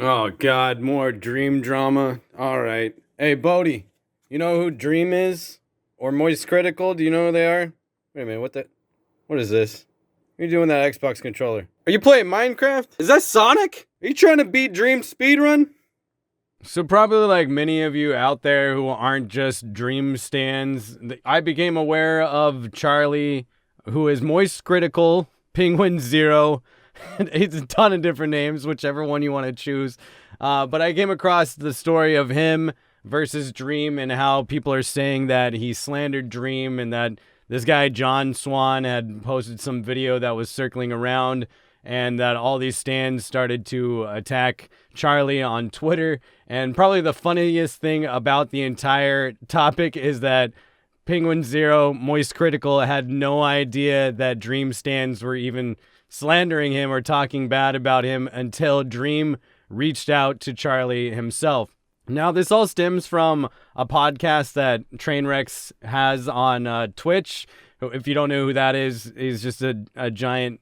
Oh God, more dream drama. All right. Hey, Bodie, you know who Dream is? Or Moist Critical? Do you know who they are? Wait a minute, what is this? What are you doing with that Xbox controller? Are you playing Minecraft? Is that Sonic? Are you trying to beat Dream speedrun? So probably like many of you out there who aren't just Dream stands, I became aware of Charlie, who is Moist Critical, Penguin Zero. It's a ton of different names, whichever one you want to choose. But I came across the story of him versus Dream and how people are saying that he slandered Dream and that this guy, John Swan, had posted some video that was circling around and that all these stands started to attack Charlie on Twitter. And probably the funniest thing about the entire topic is that Penguin Zero, Moist Critical, had no idea that Dream stands were even slandering him or talking bad about him until Dream reached out to Charlie himself. Now, this all stems from a podcast that Trainwrecks has on Twitch. If you don't know who that is, he's just a giant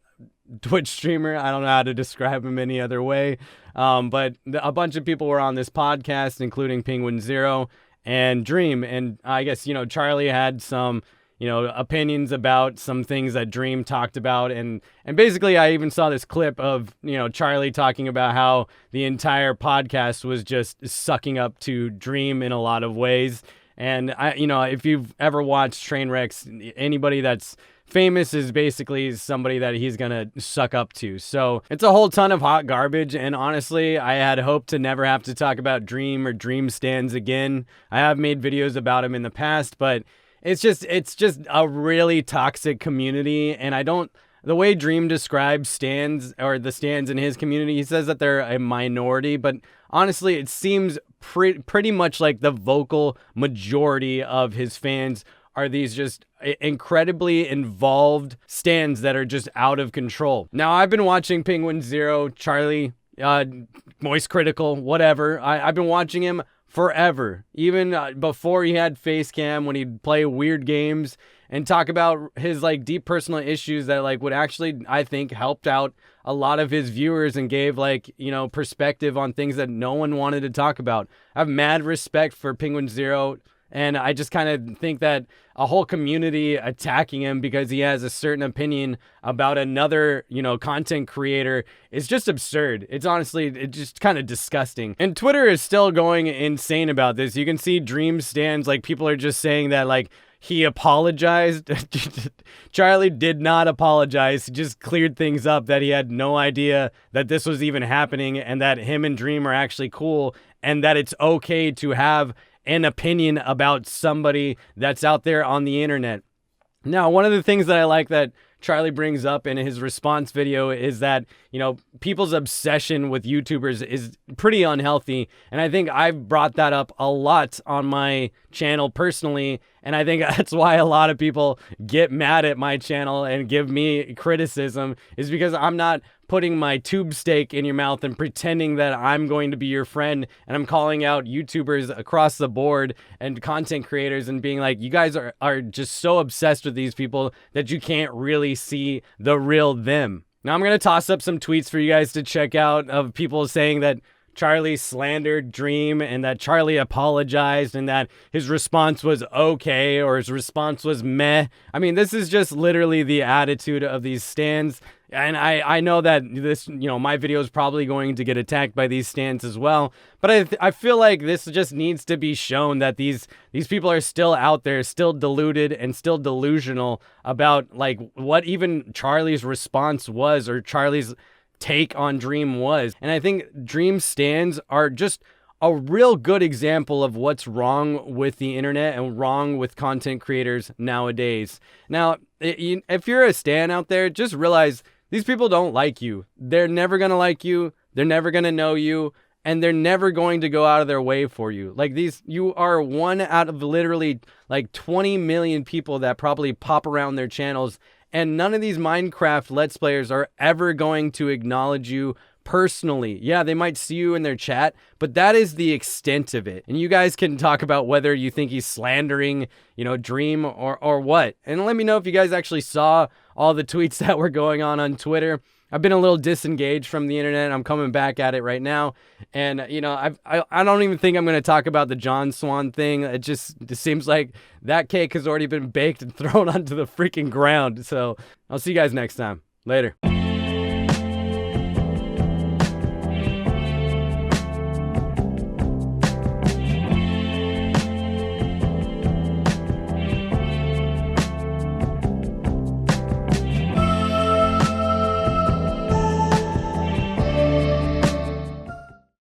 Twitch streamer. I don't know how to describe him any other way. But a bunch of people were on this podcast, including Penguin Zero and Dream. And I guess, Charlie had some, opinions about some things that Dream talked about. And basically, I even saw this clip of, Charlie talking about how the entire podcast was just sucking up to Dream in a lot of ways. And, if you've ever watched Trainwrecks, anybody that's famous is basically somebody that he's gonna suck up to. So it's a whole ton of hot garbage, and honestly, I had hoped to never have to talk about Dream or Dream stands again. I have made videos about him in the past, but it's just a really toxic community, and the way Dream describes stands, or the stands in his community, he says that they're a minority, but honestly, it seems pretty much like the vocal majority of his fans are these just incredibly involved stands that are just out of control. Now, I've been watching Penguin Zero, Charlie, Moist Critical, whatever. I've been watching him forever, even before he had face cam, when he'd play weird games and talk about his deep personal issues that would actually, I think, helped out a lot of his viewers and gave perspective on things that no one wanted to talk about. I have mad respect for Penguin Zero. And I just kind of think that a whole community attacking him because he has a certain opinion about another, content creator is just absurd. It's just kind of disgusting. And Twitter is still going insane about this. You can see Dream stands, people are just saying that, he apologized. Charlie did not apologize. He just cleared things up, that he had no idea that this was even happening and that him and Dream are actually cool and that it's okay to have an opinion about somebody that's out there on the internet. Now, one of the things that I like that Charlie brings up in his response video is that, people's obsession with YouTubers is pretty unhealthy. And I think I've brought that up a lot on my channel personally. And I think that's why a lot of people get mad at my channel and give me criticism, is because I'm not putting my tube steak in your mouth and pretending that I'm going to be your friend, and I'm calling out YouTubers across the board and content creators and being like, you guys are just so obsessed with these people that you can't really see the real them. Now I'm going to toss up some tweets for you guys to check out of people saying that Charlie slandered Dream and that Charlie apologized and that his response was okay or his response was meh. I mean, this is just literally the attitude of these stands. And I know that this, my video is probably going to get attacked by these stands as well. But I feel like this just needs to be shown that these people are still out there, still deluded and still delusional about what even Charlie's response was or Charlie's take on Dream was. And I think Dream stands are just a real good example of what's wrong with the internet and wrong with content creators nowadays. Now, if you're a stan out there, just realize these people don't like you. They're never going to like you. They're never going to know you. And they're never going to go out of their way for you. You are one out of literally 20 million people that probably pop around their channels. And none of these Minecraft Let's Players are ever going to acknowledge you personally. Yeah, they might see you in their chat, but that is the extent of it. And you guys can talk about whether you think he's slandering, Dream or what. And let me know if you guys actually saw all the tweets that were going on Twitter. I've been a little disengaged from the internet. I'm coming back at it right now. And, you know, I don't even think I'm going to talk about the John Swan thing. It seems like that cake has already been baked and thrown onto the freaking ground. So I'll see you guys next time. Later.